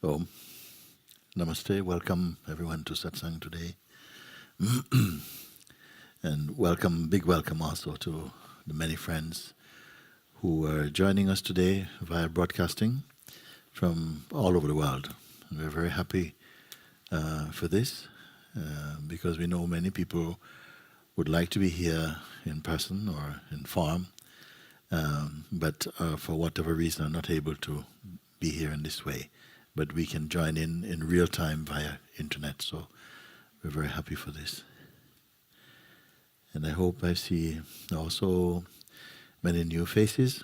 So, namaste, welcome everyone to Satsang today. And big welcome also to the many friends who are joining us today via broadcasting from all over the world. And we're very happy for this because we know many people would like to be here in person or in form, but for whatever reason are not able to be here in this way. But we can join in real time via internet, so we're very happy for this. And I hope I see also many new faces,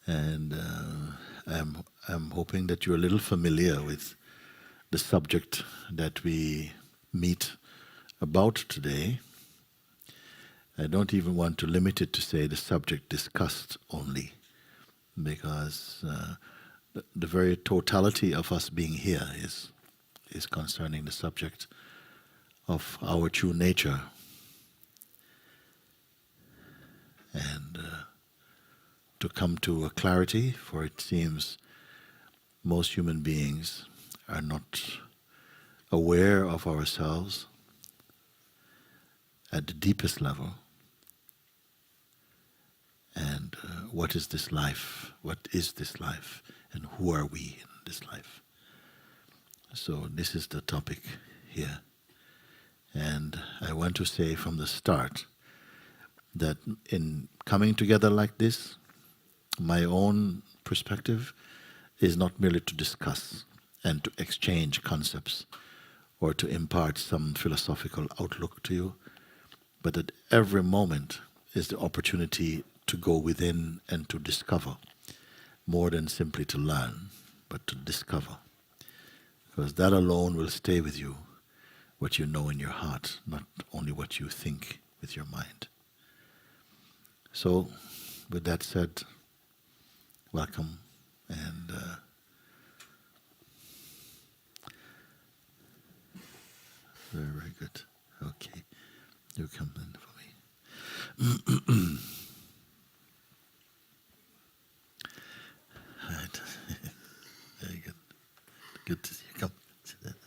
and I'm hoping that you're a little familiar with the subject that we meet about today. I don't even want to limit it to say the subject discussed only, because the very totality of us being here is concerning the subject of our true nature. And to come to a clarity, for it seems most human beings are not aware of ourselves at the deepest level. And what is this life? What is this life? And who are we in this life? So this is the topic here. And I want to say from the start that in coming together like this, my own perspective is not merely to discuss and to exchange concepts or to impart some philosophical outlook to you, but at every moment is the opportunity to go within and to discover, more than simply to learn, but to discover. Because that alone will stay with you, what you know in your heart, not only what you think with your mind. So, with that said, welcome, and very, very good. Okay, you come in for me. Right. Very good. Good to see you. Come. Sit there.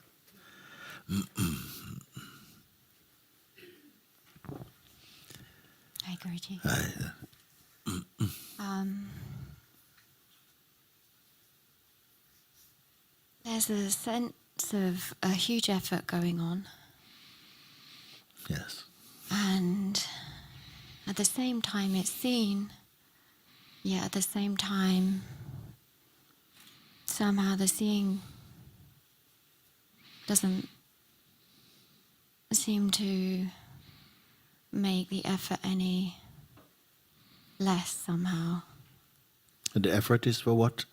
Hi, Guruji. Hi. There's a sense of a huge effort going on, Yes. and at the same time it's seen, yet at the same time somehow the seeing doesn't seem to make the effort any less somehow. And the effort is for what?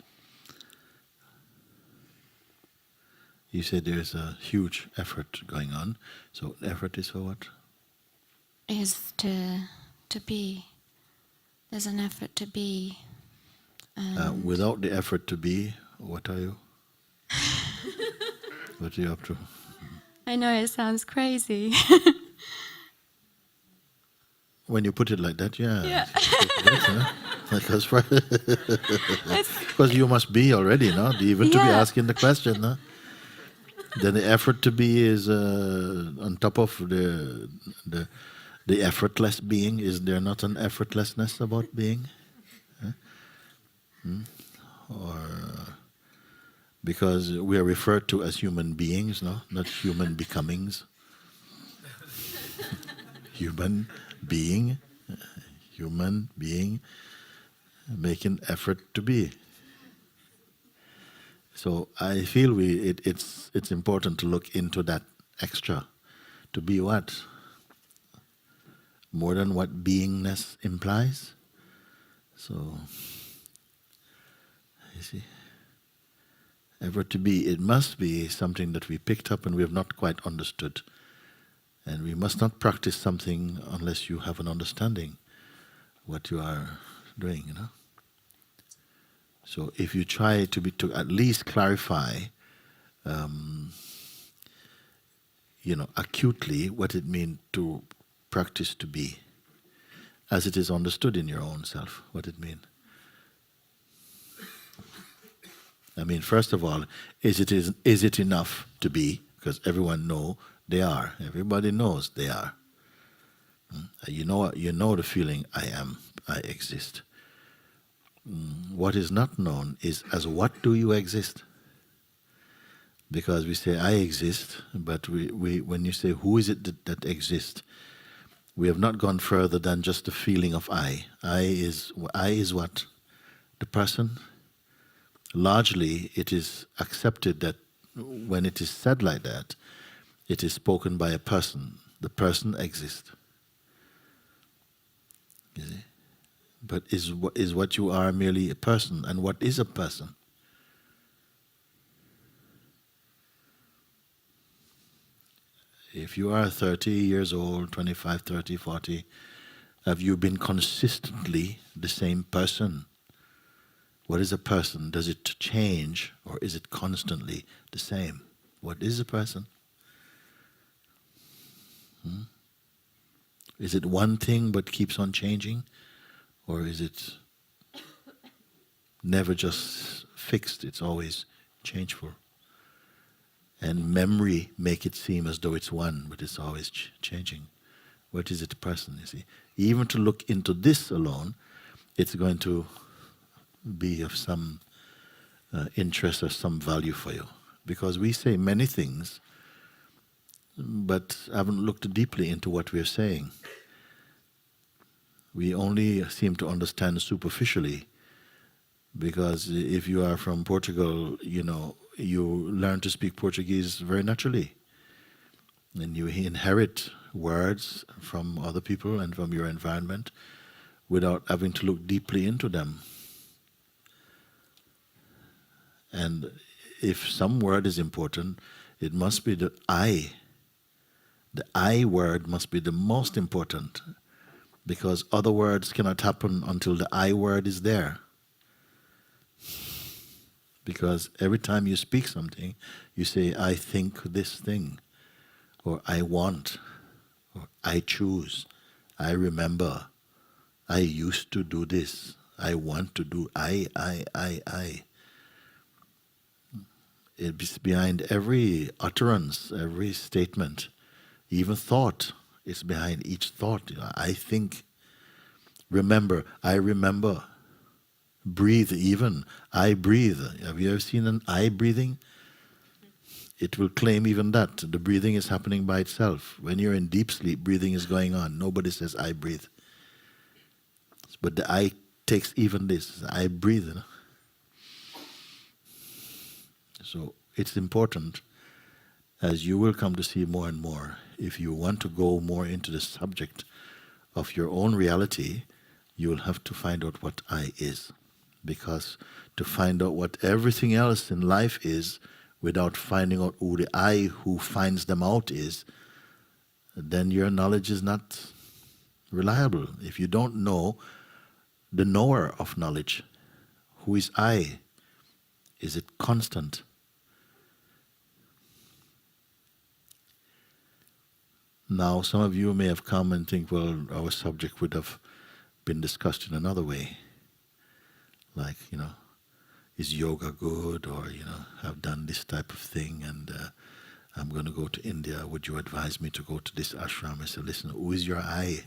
You said there's a huge effort going on. So effort is for what? Is to be. There's an effort to be. And Without the effort to be, what are you? What are you up to? I know it sounds crazy. When you put it like that, yeah. Yeah. Because you must be already, no? Even to be asking the question, no? Then the effort to be is on top of the effortless being. Is there not an effortlessness about being? Or because we are referred to as human beings, no? Not human becomings. Human being, making effort to be. So I feel it's important to look into that extra. To be what? More than what beingness implies. So, you see, effort to be, it must be something that we picked up and we have not quite understood. And we must not practice something unless you have an understanding what you are doing, you know. So if you try to at least clarify, acutely what it means to practice to be, as it is understood in your own self, what it means. I mean, first of all, is it enough to be? Because everyone know they are. Everybody knows they are. You know the feeling I am, I exist. What is not known is as what do you exist? Because we say I exist, but we when you say who is it that exists, we have not gone further than just the feeling of I. I is what? The person. Largely, it is accepted that when it is said like that, it is spoken by a person. The person exists. You see? But is what you are merely a person? And what is a person? If you are 30 years old, 25, 30, 40, have you been consistently the same person? What is a person? Does it change or is it constantly the same? What is a person? Is it one thing but keeps on changing? Or is it never just fixed? It's always changeful. And memory make it seem as though it's one, but it's always changing. What is it a person, you see? Even to look into this alone, it's going to be of some interest or some value for you. Because we say many things, but haven't looked deeply into what we're saying. We only seem to understand superficially, because if you are from Portugal, you learn to speak Portuguese very naturally. And you inherit words from other people and from your environment without having to look deeply into them. And if some word is important, it must be the I. The I word must be the most important, because other words cannot happen until the I word is there. Because every time you speak something, you say, I think this thing, or I want, or I choose, I remember, I used to do this, I want to do, I. It's behind every utterance, every statement, even thought. It's behind each thought. I think, remember, I remember. Breathe even, I breathe. Have you ever seen an I breathing? It will claim even that. The breathing is happening by itself. When you're in deep sleep, breathing is going on. Nobody says I breathe. But the I takes even this. I breathe. So it's important, as you will come to see more and more, if you want to go more into the subject of your own reality, you will have to find out what I is. Because to find out what everything else in life is without finding out who the I who finds them out is, then your knowledge is not reliable. If you don't know the knower of knowledge, who is I? Is it constant? Now, some of you may have come and think, well, our subject would have been discussed in another way. Like, is yoga good? Or, I've done this type of thing and I'm going to go to India. Would you advise me to go to this ashram? I said, listen, who is your I?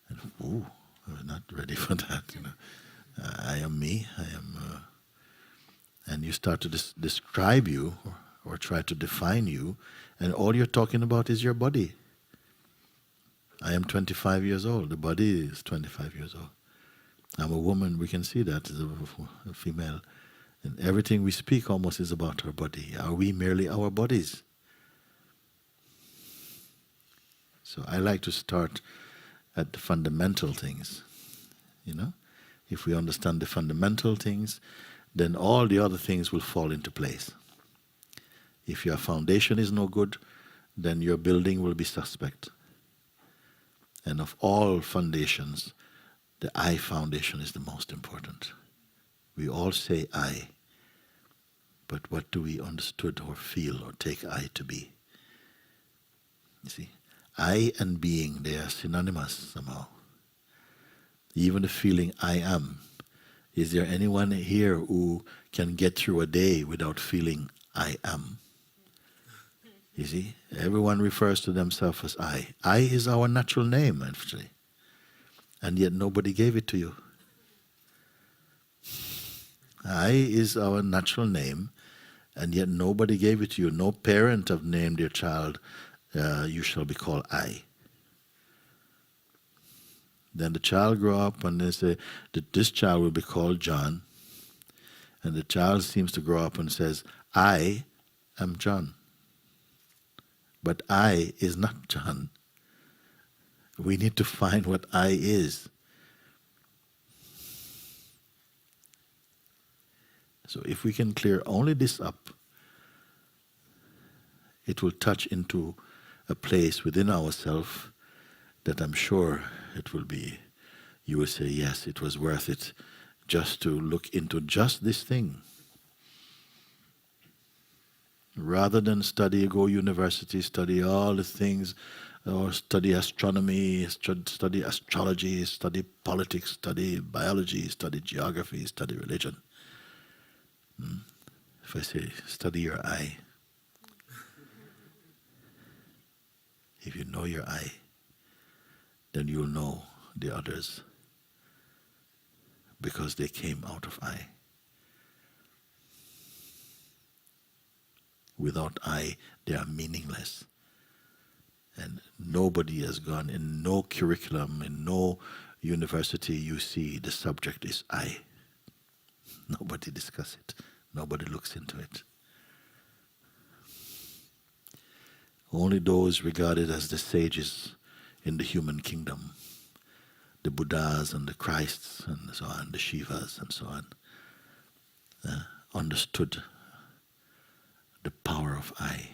And, I'm not ready for that. I am me. I am... and you start to describe you or try to define you, and all you're talking about is your body. I am 25 years old. The body is 25 years old. I'm a woman, we can see that as a female. And everything we speak almost is about our body. Are we merely our bodies? So I like to start at the fundamental things. If we understand the fundamental things, then all the other things will fall into place. If your foundation is no good, then your building will be suspect. And of all foundations, the I foundation is the most important. We all say I, but what do we understood or feel or take I to be? You see, I and being, they are synonymous somehow. Even the feeling I am Is there anyone here who can get through a day without feeling I am? You see, everyone refers to themselves as I. I is our natural name, actually. And yet nobody gave it to you. I is our natural name, and yet nobody gave it to you. No parent have named their child, you shall be called I. Then the child grow up and they say that this child will be called John. And the child seems to grow up and says, I am John. But I is not John. We need to find what I is. So if we can clear only this up, it will touch into a place within ourselves that I'm sure it will be, you will say, yes, it was worth it just to look into just this thing. Rather than go university, study all the things, or study astronomy, study astrology, study politics, study biology, study geography, study religion. If I say, study your I, if you know your I, then you'll know the others, because they came out of I. Without I, they are meaningless. And nobody has gone, in no curriculum, in no university you see the subject is I. Nobody discuss it. Nobody looks into it. Only those regarded as the sages in the human kingdom, the Buddhas and the Christs and so on, the Shivas and so on, understood the power of I,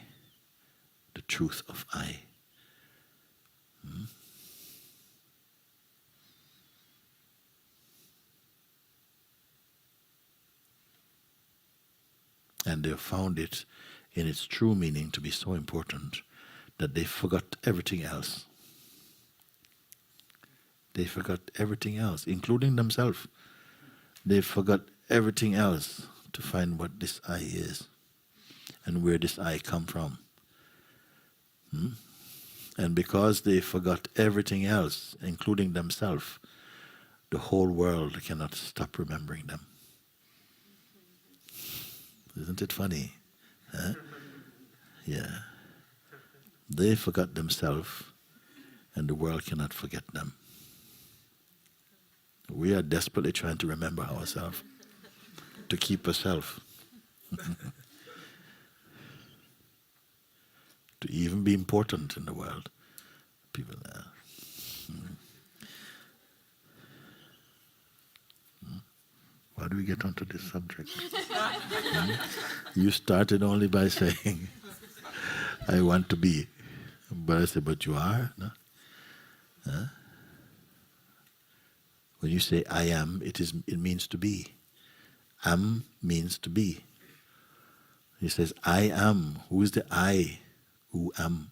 the truth of I. And they found it in its true meaning to be so important that they forgot everything else. They forgot everything else, including themselves. They forgot everything else to find what this I is and where this I come from. And because they forgot everything else, including themselves, the whole world cannot stop remembering them. Isn't it funny? Huh? Yeah. They forgot themselves, and the world cannot forget them. We are desperately trying to remember ourselves, to keep ourselves, to even be important in the world. People there. How do we get onto this subject? You started only by saying, I want to be. But I said, but you are? No? Huh? When you say I am, it means to be. Am means to be. He says, I am. Who is the I who am?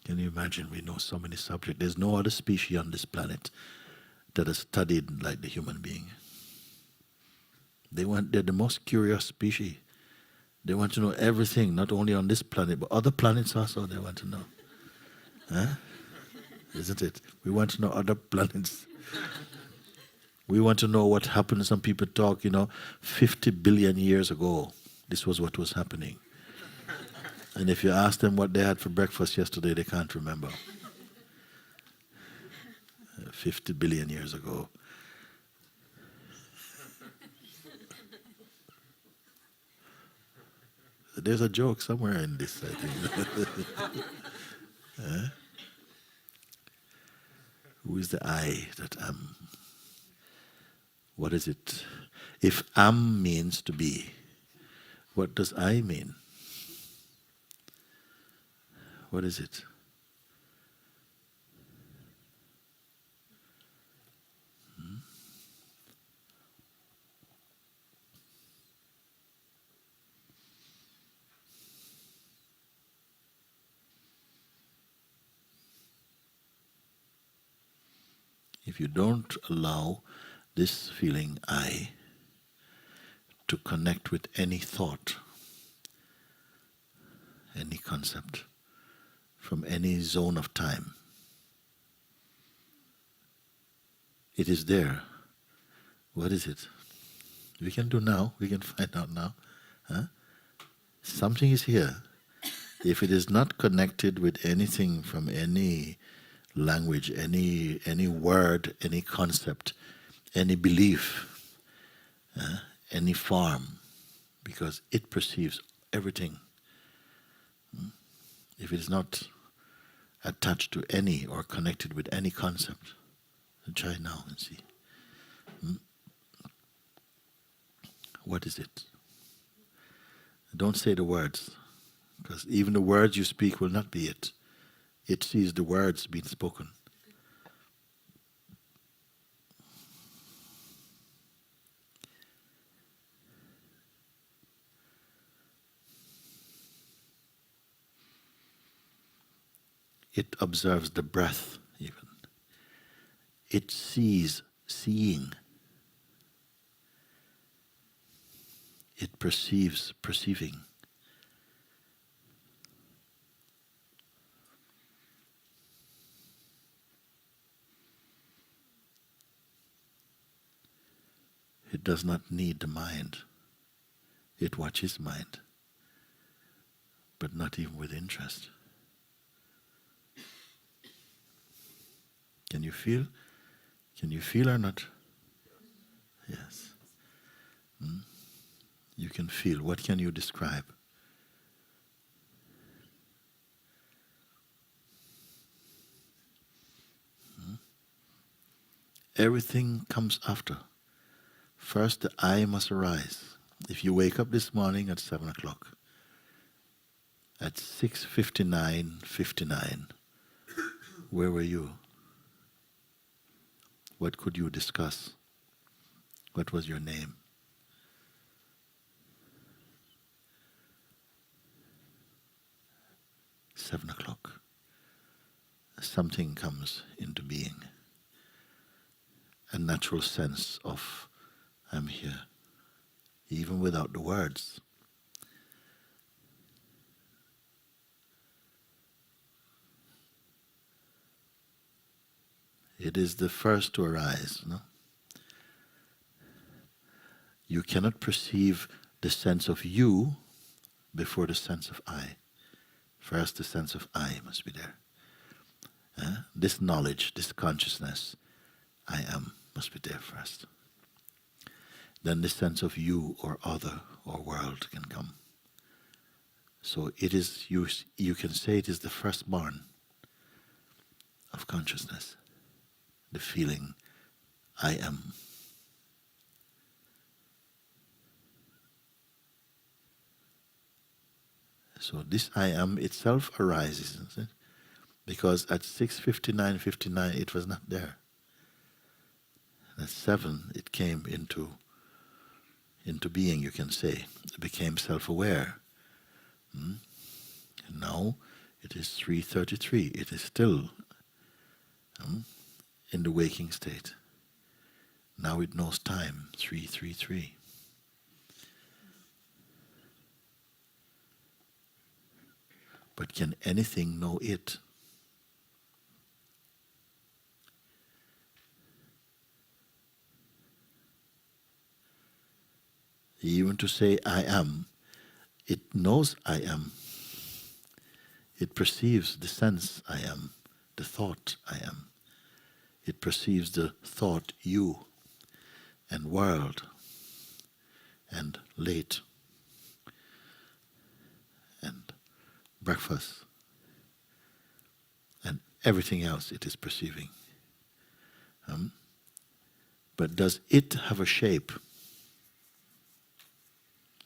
Can you imagine? We know so many subjects. There's no other species on this planet that has studied like the human being. They're the most curious species. They want to know everything, not only on this planet, but other planets also they want to know. Huh? Isn't it? We want to know other planets. We want to know what happened. Some people talk, 50 billion years ago, this was what was happening. And if you ask them what they had for breakfast yesterday, they can't remember. 50 billion years ago. There's a joke somewhere in this, I think. Huh? Who is the I that am? What is it? If am means to be, what does I mean? What is it? if you don't allow this feeling I to connect with any thought, any concept, from any zone of time, it is there. What is it? We can do now. We can find out now. Huh? Something is here. If it is not connected with anything from any language, any word, any concept, any belief, any form, because it perceives everything. If it is not attached to any or connected with any concept, then try now and see. What is it? Don't say the words, because even the words you speak will not be it. It sees the words being spoken. It observes the breath even. It sees seeing. It perceives perceiving. It does not need the mind. It watches mind, but not even with interest. Can you feel? Can you feel or not? Yes. You can feel. What can you describe? Everything comes after. First, the I must arise. If you wake up this morning at 7 o'clock, at 6:59, where were you? What could you discuss? What was your name? Seven o'clock. Something comes into being. A natural sense of I'm here, even without the words. It is the first to arise, no? You cannot perceive the sense of you before the sense of I. First, the sense of I must be there. This knowledge, this consciousness, I am, must be there first. Then the sense of you or other or world can come. So it is, you can say it is the firstborn of consciousness, the feeling I am. So this I am itself arises, isn't it? Because at 6:59 it was not there. At 7 it came into being, you can say. It became self-aware. And now it is 3:33. It is still in the waking state. Now it knows time, 3:33. But can anything know it? Even to say I am, it knows I am. It perceives the sense I am, the thought I am. It perceives the thought you and world and late and breakfast and everything else it is perceiving. But does it have a shape?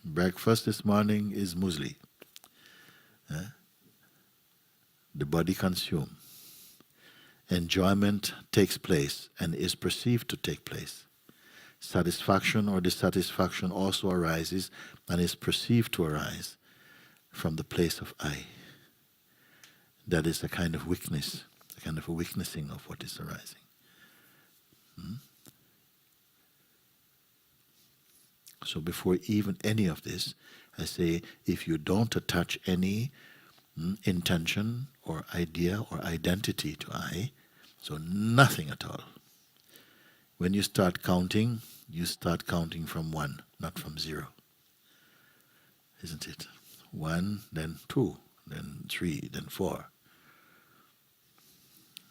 Breakfast this morning is muesli. The body consumes. Enjoyment takes place and is perceived to take place. Satisfaction or dissatisfaction also arises and is perceived to arise from the place of I. That is a kind of weakness, a kind of a witnessing of what is arising. So before even any of this, I say, if you don't attach any intention or idea or identity to I, so nothing at all. When you start counting from 1, not from 0. Isn't it? 1, then 2, then 3, then 4.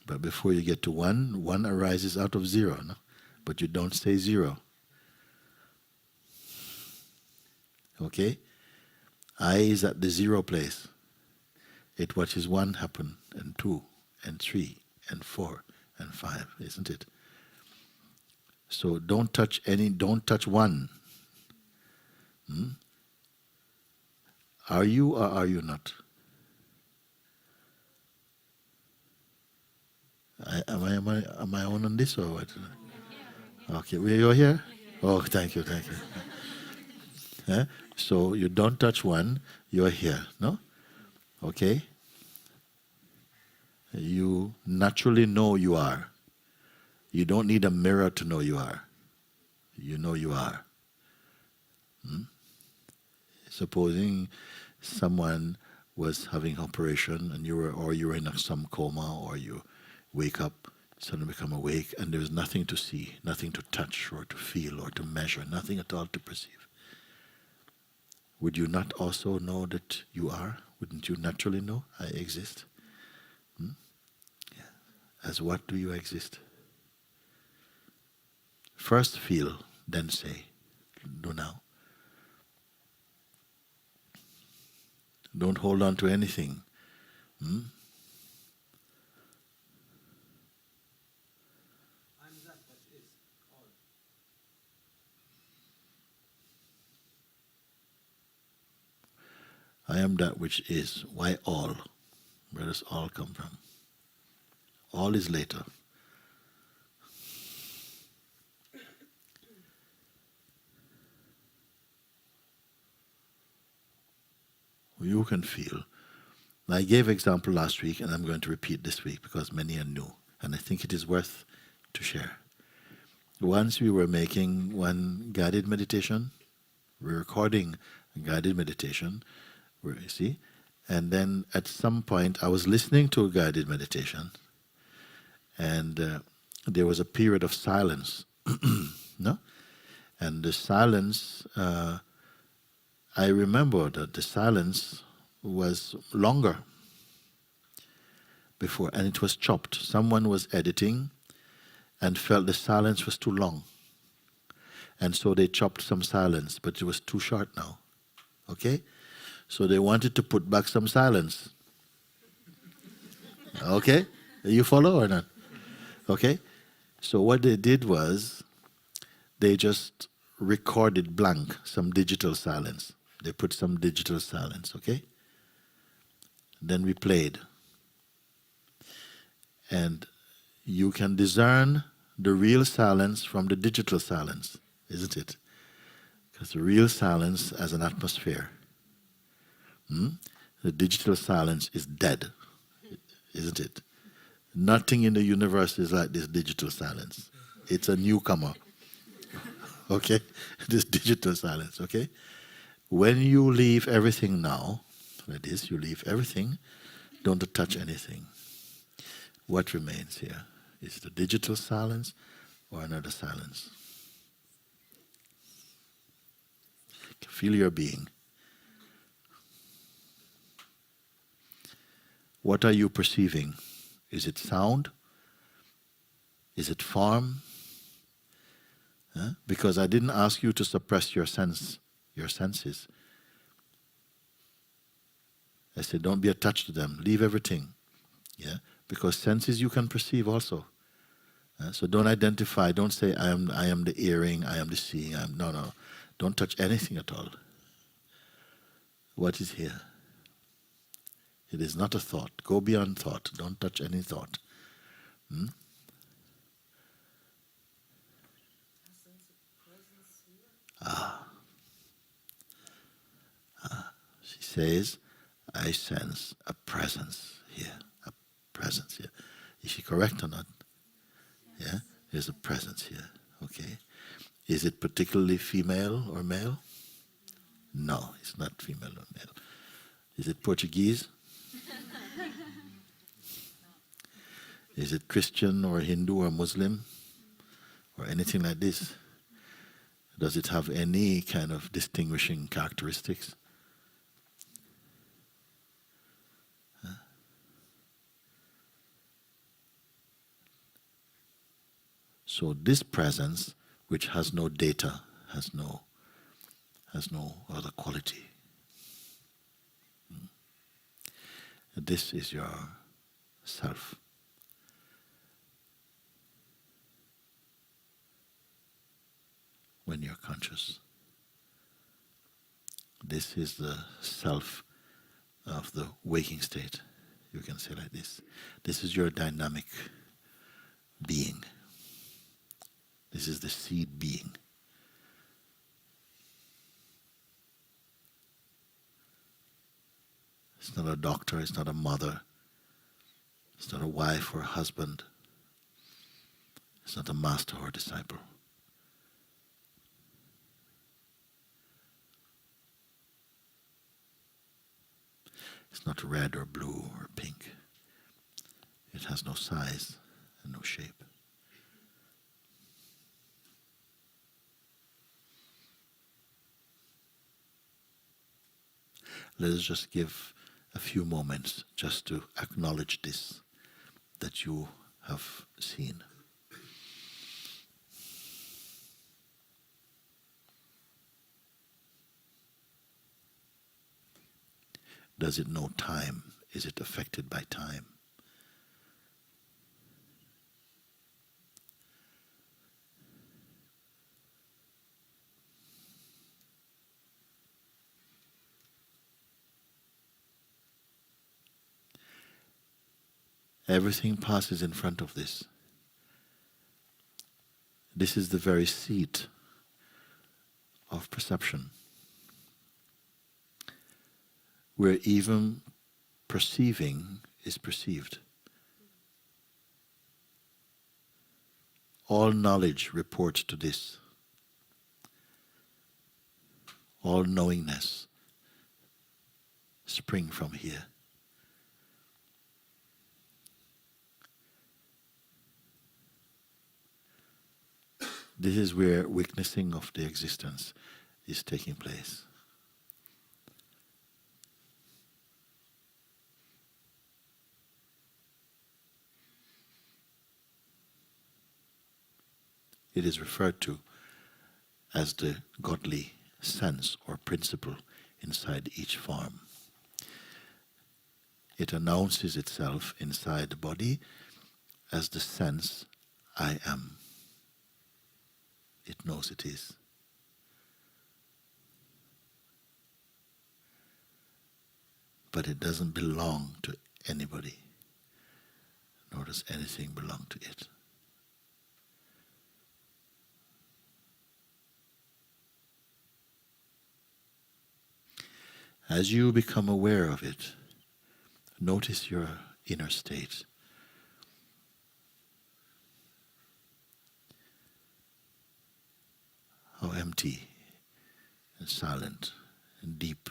But before you get to 1, 1 arises out of 0, no? But you don't say 0. Okay? I is at the 0 place. It watches 1 happen, and 2, and 3, and 4, and 5, isn't it? So don't touch 1. Are you or are you not? Am I on this or what? Okay, you're here? Oh, thank you. So you don't touch 1, you're here, no? Okay? You naturally know you are. You don't need a mirror to know you are. You know you are. Supposing someone was having operation and you were in some coma, or you wake up, suddenly become awake, and there's nothing to see, nothing to touch or to feel or to measure, nothing at all to perceive. Would you not also know that you are? Wouldn't you naturally know I exist? Yeah. As what do you exist? First feel, then say. Do now. Don't hold on to anything. I am that which is. Why all? Where does all come from? All is later. You can feel. I gave example last week, and I'm going to repeat this week because many are new, and I think it is worth to share. Once we were making one guided meditation, we're recording a guided meditation, where you see, and then at some point I was listening to a guided meditation, and there was a period of silence, no? And the silence, I remember that the silence was longer before, and it was chopped. Someone was editing and felt the silence was too long, and so they chopped some silence, but it was too short now. Okay? So they wanted to put back some silence. Okay? You follow or not? Okay? So what they did was they just recorded blank, some digital silence. They put some digital silence, okay? Then we played. And you can discern the real silence from the digital silence, isn't it? Because the real silence has an atmosphere. The digital silence is dead, isn't it? Nothing in the universe is like this digital silence. It's a newcomer. Okay? This digital silence, okay? When you leave everything now, like this, you leave everything, don't touch anything. What remains here? Is it a digital silence or another silence? Feel your being. What are you perceiving? Is it sound? Is it form? Because I didn't ask you to suppress your senses. I said, don't be attached to them. Leave everything. Yeah, because senses you can perceive also. So don't identify. Don't say I am the hearing. I am the seeing. No. Don't touch anything at all. What is here? It is not a thought. Go beyond thought. Don't touch any thought. She says, I sense a presence here. A presence here. Is she correct or not? Yeah? There's a presence here. Okay. Is it particularly female or male? No, it's not female or male. Is it Portuguese? Is it Christian or Hindu or Muslim or anything like this? Does it have any kind of distinguishing characteristics? So this presence, which has no data, has no other quality. This is your self. When you're conscious. This is the self of the waking state. You can say like this. This is your dynamic being. This is the seed being. It's not a doctor, it's not a mother, it's not a wife or a husband, it's not a master or a disciple. It's not red or blue or pink. It has no size and no shape. Let us just give a few moments just to acknowledge this, that you have seen. Does it know time? Is it affected by time? Everything passes in front of this. This is the very seat of perception, where even perceiving is perceived. All knowledge reports to this. All knowingness spring from here. This is where witnessing of the existence is taking place. It is referred to as the godly sense or principle inside each form. It announces itself inside the body as the sense, I am. It knows it is. But it doesn't belong to anybody, nor does anything belong to it. As you become aware of it, notice your inner state. How empty and silent and deep.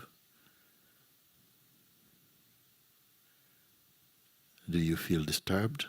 Do you feel disturbed?